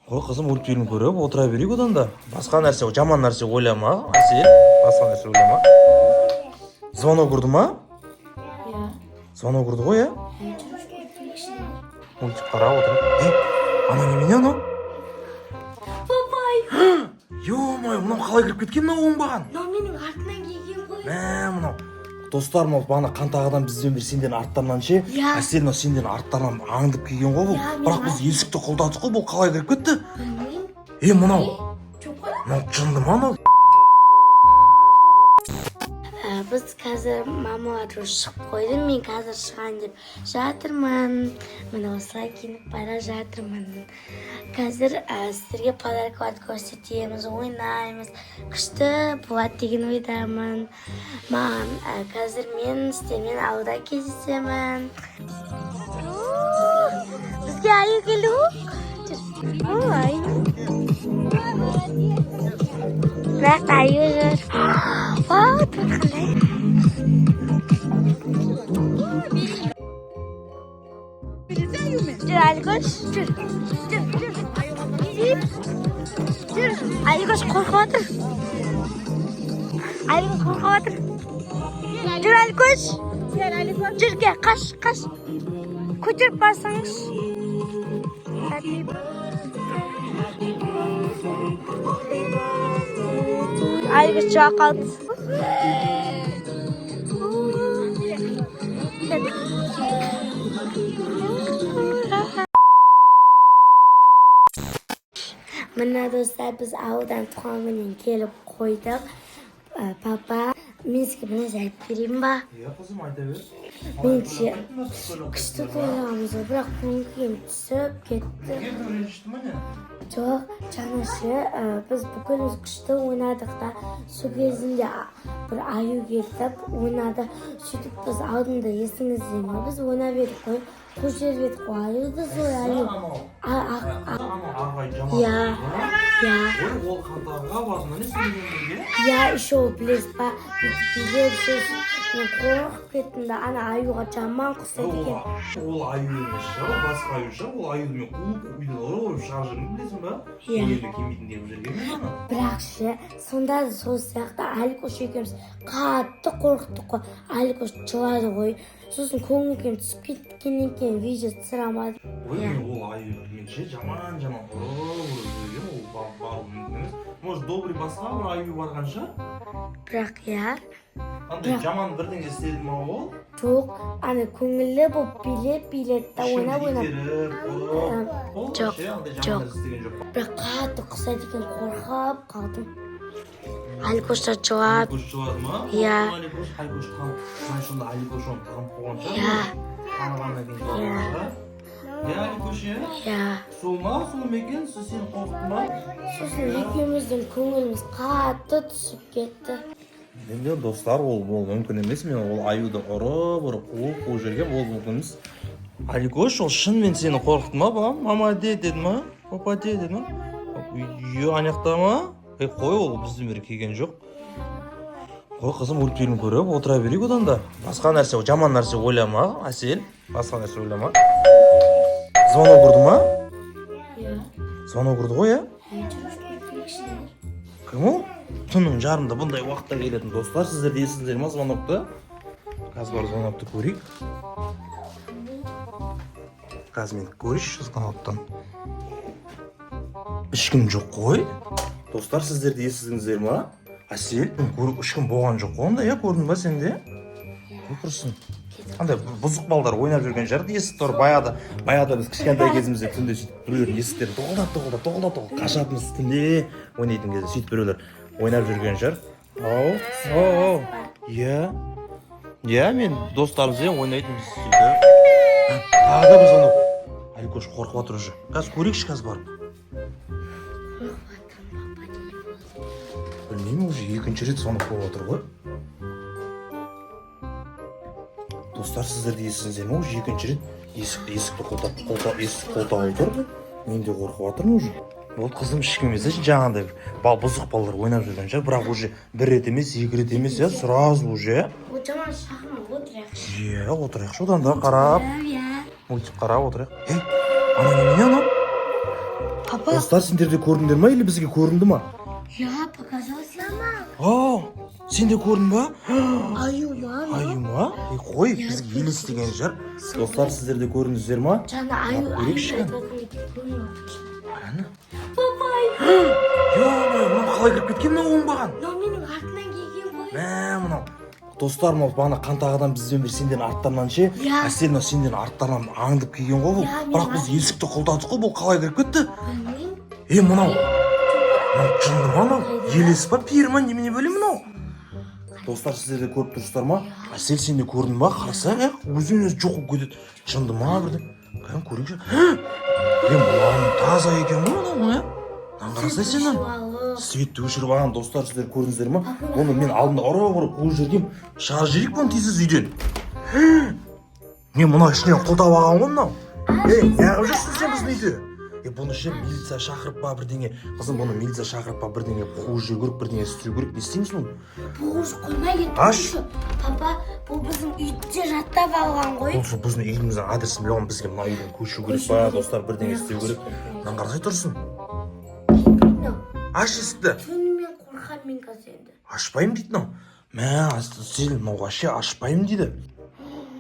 Ой, қызым, мультфильм көріп отыра берейік одан да. Басқа нәрсе, жаман нәрсе ойлама, Әсел. Басқа нәрсе ойлама. Звонок ұрды ма? Иә. Звонок ұрды ғой, мультик қарап отырып. Ана немене анау? Папай! Ё-май, мынау қалай кіріп кеткен мынау оңбаған? Мынау менің артынан келген ғой. Мынау. Достар, мынау бағана қантағыдан бізден бері сендердің арттарынан ше. Иә. Әсел мынау сендердің арттарынан аңдып келген ғой бұл. Иә, Бірақ біз есікті қолдадық қой, бұл қалай кіріп кетті? Білмеймін. Мынау. Жоқ қой. Мынау жынды ма анау? Біз қазір мамалар шығып қойды. Мен қазір шығайын деп жатырмын. Міне осылай киініп бара жатырмын. Қазір сіздерге подаркаларды көрсетеміз, ойнаймыз. Күшті болады деген ойдамын. Маған қазір мен сіздермен аулада кездесемін. Бізге аю келді ғой. Аю. Бірақ аю жүр. Вау, тұрғандай. Жүр, Аликош, жүр. Жүр, Аликош қорқып отыр. Аликош қорқып отыр. Жүр, Аликош. Жүр, кел, қаш. Көтеріп барсаңыз. Аликош шыға қалды. Мына достар, біз ауылдан туған күннен келіп қойдық. Папа, мен сізге бір нәрсе айтып берейін ба? Иә, қызым, айта бер. Меніңше күшті тойлағанбыз ғой, бірақ көңіл түсіп кетті. Жоқ, жаңашы біз бүкіліміз күшті ойнадық та, сол кезінде бір аю келіп ойнады. Сөйтіп біз алдында есіңізде ме? Біз ойнап едік қой. Қош жеріп едік қой, аюды сол аю. Иә. Ол қантағыға басында не істеген? Иә, еще ол білесіз ба? Біздер сөз мен қорқып кеттім да, ана аюға жаман құсайды екен. Ол аю емес шығар, басқа аю шығар. Ол аюды мен қуып үйден ұрып шығарып жүрмін, білесің ба? Иә. Өлі келмейтін деп жүрген мен ана. Бірақ ше, сонда да сол сияқты Аликош екеуміз қатты қорқыттық қой. Аликош жылады ғой. Сосын көңіл түсіп кеткеннен кейін видео түсірамады. Ой, ол аю менше жаман ұрып жүрген, ол бару мүмкін емес. Может, добрый басқа бір аю барған шығар? Бірақ иә. Андай жаман бірдеңе істеді ма ол? Жоқ, ана көңілі болып билет та ойнап. Жоқ. Бірақ қатты құсайды екен, қорқып қалдым. Аликоштар жылады. Аликош жылады ма? Иә. Аликош танып, Аликош оны танып қойған шығар? Иә. Танығаннан кейін қалған шығар? Иә, Аликош, Иә. Сол ма? Сол ма екен? Сен қорқытты ма? Сосын екеуміздің көңіліміз қатты түсіп кетті. Енді достар, ол мүмкін емес. Мен ол аюды ұрып қуып жүрген, ол мүмкін емес. Аликош, ол шынымен сені қорқытты ма, бабам? Мама де деді ма? Папа де деді ма? Үйі анаяқта ма? Қой, ол біздің бері келген жоқ. Қой, қызым, мультфильм көріп отыра берейік одан да. Басқа нәрсе, жаман нәрсе ойлама, Әсел. Басқа нәрсе ойлама. Звонок ұрды ма? Иә. Звонок ұрды ғой, Кім ол? Түннің жарымда бұндай уақытта келетін достар. Сіздер де есіңіздер ма звонокты? Қазір бар звонокты көрейік. Қазір мен көрейші звоноктан. Ешкім жоқ қой. Достар, сіздер де есіңіздер ма? Әсел, ешкім болған жоқ қой онда, көрдің ба сен де? Құрсын. Андай бұзық балдар ойнап жүрген жарды есік тұр. Баяғыда біз кішкентай кезімізде түнде сөйтіп біреулер есіктерін тоғылдап қашатынбыз түнде ойнайтын кезде сөйтіп біреулер ойнап жүрген жар. Ау. Иә, мен достарымызбен ойнайтынбыз сөйтіп. Тағы да біз оны Аликош қорқып отыр уже. Қазір көрейікші қазір барып. Білмеймін, уже екінші рет звонок болып отыр ғой. Достар, сіздер де есіңіздер ме? Уже екінші рет есікті қолтап отыр. Мен де қорқып жатырмын уже. Ол қызым ешкім емес, жаңағыдай бұзық балалар ойнап жүрген шығар, бірақ уже бір рет емес, екі рет емес, сразу уже. Ол жаман шағын отырайықшы. Иә, отырайықшы одан да қарап. Мультик қарап отырайық. Ана немене анау? Папа. Достар, сендер де көрдіңдер ма, или бізге көрінді ма? Я показалось мама. Сен де көрдің ба? Аю ма? Аю ма? Қой, бізге елестеген жар. Достар, сіздер де көрдіңіздер ма? Жаңа аю Ана? Папай. Мынау қалай кіріп кеткен мынау оңбаған? Но менің артынан келген ғой. Мынау. Достар, мынау бағана қантағадан бізден бір сендердің арттарынан ше, әсел мынау сендердің арттарынан аңдып келген ғой бұл. Бірақ біз есікті құлдадық қой, бұл қалай кіріп кетті? Мынау жынды ма мынау? Елес па, пері ма, немене бөле мынау? Достар, сіздер де көріп тұрсыздар ма? Әсел, сен де көрдің ба? Қараса, өзінен өзі жоқ болып кетеді. Жынды ма бірден? Қайын көрейікші. Мынау таза екен ғой мынау, қараса сен светті өшіріп алған. Достар, сіздер көрдіңіздер ма? Оны мен алдында ұрып қуып жүргем. Шығарып жіберейік бұны тезіз үйден. Мен мынау ішінен құлдап алған ғой мынау. Неғып жүрсің сен біздің үйде? Бұны ше милиция шақырып па бірдеңе. Қызым, бұны милиция шақырып па бірдеңе қуып жүру керек, бірдеңе істеу керек. Не істейміз бұны? Бұғыз қоймай кетті. Папа, бұл біздің үйде жаттап алған ғой. Бұл біздің үйіміздің адресін біле алған, бізге мына үйден көшу керек па, достар, бірдеңе істеу керек. Мынаны қарасай тұрсын. Аш есікті. Түнімен қорқам мен қазір енді. Ашпайым дейді мынау. Сен мынауға ше ашпайым дейді.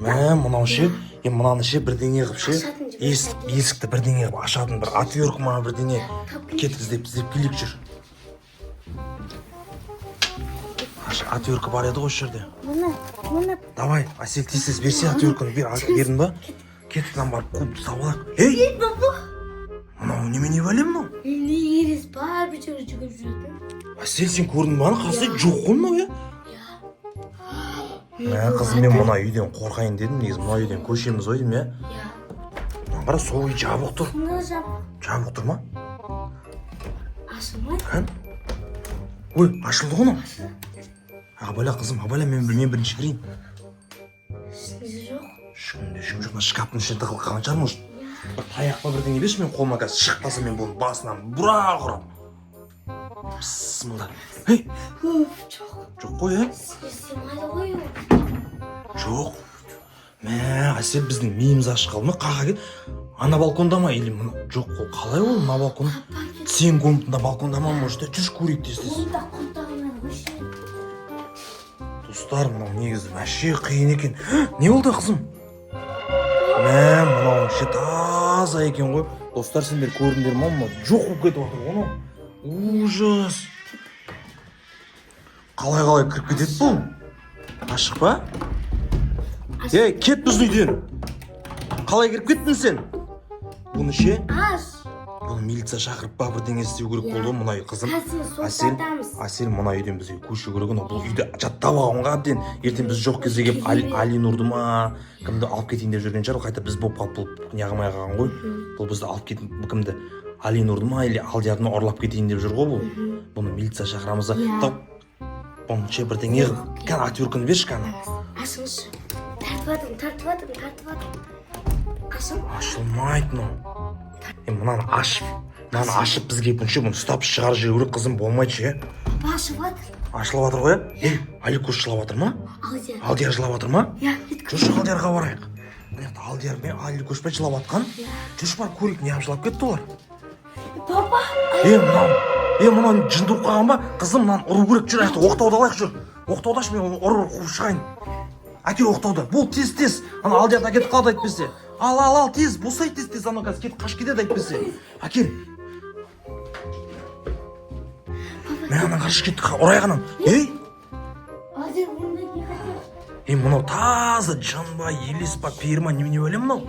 Мынау ше, мынаны ше бірдеңе қып ше, есікті бірдеңе қып ашатын бір отвертка ма бірдеңе кеткіздеп келік жүр. Отвертка бар еді ғой жерде. Мұны. Давай, Әсел, тез берсе отвертканы бердің ба? Кеткіден барып қуып сауалақ. Баба. Мынау немене бәле мынау? Не ерес бар бір жерге жүгіп жүретін. Әсел, сен көрдің баны қарасай жоқ қой мынау, Қызым, мен мына үйден қорқайын дедім, негізі мына үйден көшеміз ойдым, Қара, сол үй жабық тұр. Жабық тұр ма? Ашылмайды. Ой, ашылды ғой мынау. Абайла, қызым, абайла, мен бірінші кірейін. Ішінде жоқ. Ішінде жоқ, шкаптың ішіне тығылып қалған шығар, может. Бір таяқ па бірдеңе берші, мен қолыма қазір шықпаса мен бұның басынан бұра құрам. Бісмілда. Жоқ қой, Семайды ғой. Жоқ. Әсел, біздің миымыз ашық қалды ма? Қаға кет. Ана балконда ма? Или мұны? Жоқ қой, қалай ол мына балкон? Сен комнатында балконда ма? Может, жүрші көрейік тез-тез. Онда құлтағынан өші. Достар, мынау негізі мәше қиын екен. Не болды, қызым? Мынау ше таза екен ғой. Достар, сендер көрдіңдер ма? Жоқ болып кетіп отыр ғой. Ужас. Қалай кіріп кетеді бұл? Ашық па? Кет біздің үйден. Қалай кіріп кеттің сен? Бұны ше? Бұны милиция шақырып ба бірдеңе істеу керек болды мұна үй, қызым. Әсел, мұна үйден бізге көшу керек. Бұл үйді жаттап алғанға әбден. Ертең біз жоқ кезде келіп Алинұрды ма кімді алып кетейін деп жүрген шығар. Қайта біз болып қалып бұл неғымай қалған ғой. Бұл бізді алып кетіп кімді Алинұрды ма или Алдиярны ұрлап кетейін деп жүр ғой бұл. Бұны милиция шақырамыз. Бұны ше бірдеңе қана отвертканы берші қана. Ашыңызшы. Тартып атың. Ашылмайды мынау. Мынаны ашып бізге бұнша бұны ұстап шығарып жіберу керек, қызым, болмайды ше. Ашылып атыр. Ашылып атыр ғой, Аликөш жылап атыр ма? Алдияр жылап атыр ма? Жүрші Алдиярға барайық. Алдияр мен Аликөшпен жылап атқан. Жүрші бар көрейік, неғып жылап кетті олар. Папа. Мынау жынды ұққан ба? Қызым, мынаны ұру керек, жүр, оқтауды алайық, жүр. Оқтаудашы, мен ұрып қуып шығайын. Әке оқтауды, бұл тез. Ана Алдиярды әкетіп қалды айтпесе. Ал, тез, босай тез, ана қазір кетіп қаш кетеді айтпесе. Әкел. Мен ана қаршы кетті, ұрайық анан. Алдияр, бұнда не қатыр? Мынау таза жан ба, елес па, пері ма, немене өлем мынау?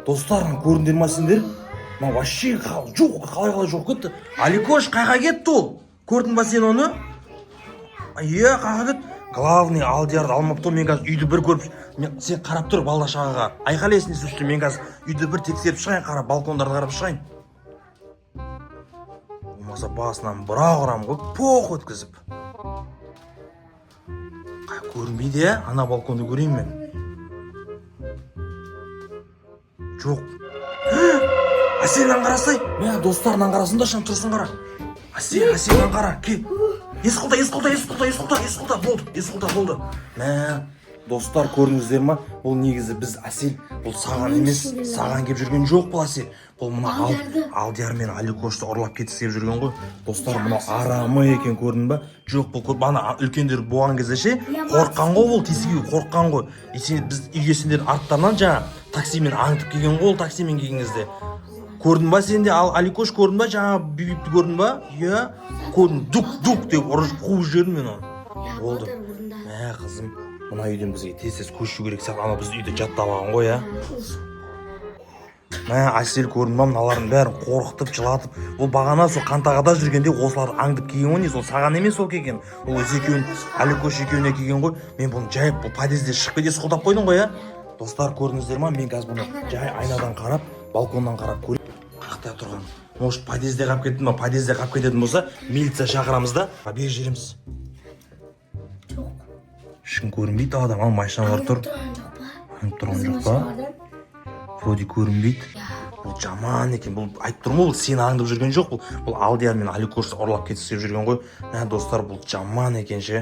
Достарым, көріндер ма сендер? Мынау вообще жоқ, қалай жоқ кетті. Аликош, қайға кетті ол? Көрдің ба сен оны? Қайға кетті? Главный Алдиярды алмапты, мен қазір үйді бір көріп, сен қарап тұр балда шағаға. Айқалесіне сүшті, мен қазір үйді бір тексеріп шығайын, қарап, балкондарды қарап шығайын. Болмаса басынан бұра құрам ғой, поқ өткізіп. Көрінбейді, ана балконды көрейін мен. Жоқ. Әселнан қарасай. Мен достарынан қарасын да шын тұрсын қара. Әселнан қара, ке. Есқұлда, болды. Достар көрдіңіздер ма? Бұл негізі біз Әсел, бұл саған емес, саған келіп жүрген жоқ бұл Әсел. Бұл мына Алдияр мен Аликошты ұрлап кеткісі келіп жүрген ғой. Достар, мына арамы екен, көрдің ба? Жоқ, бұл бана үлкендер болған кезде ше, қорыққан ғой бұл, тесіге қорыққан ғой. Біз үйге сендердің арттарынан жаңа таксимен аңдып келген ғой, ол таксимен келген кезде. Көрдің ба сенде, Аликош көрдің ба, жаңа бүйіпті көрдің ба? Иә, көрдің, дук деп ұрып қуып жібердім мен оны. Болды. Мә қызым, мына үйден бізге тез көшу керек сияқты, ана біз үйде жаттап алған ғой, ә? Мә Әсел көрдің ба, мыналардың бәрін қорқытып, жылатып. Ол бағана сол Қантағада жүргенде осыларды аңдып келген ғой, не сол саған емес ол келген. Ол өз екеуін, Аликош екеуіне келген ғой. Мен бұны жайып, бұл подъезде шығып кете сұқылдап қойдың ғой, ә? Достар, көрдіңіздер ма? Мен қазір бұны жай айнадан қарап, балконнан қарап көріп қақта тұрған. Может, подъезде қалып кеттім ба? Подъезде қалып кететін болса, милиция шақырамыз да, бер жеріміз. Жоқ. Ешкім көрінбейді, адам ал машиналар тұр. Аңып тұрған жоқ па? Вроде көрінбейді. Бұл жаман екен. Бұл айтып тұрмын ғой, бұл сені аңдып жүрген жоқ. Бұл Алдияр мен Аликошты ұрлап кеткісі келіп жүрген ғой. Достар, бұл жаман екен ше.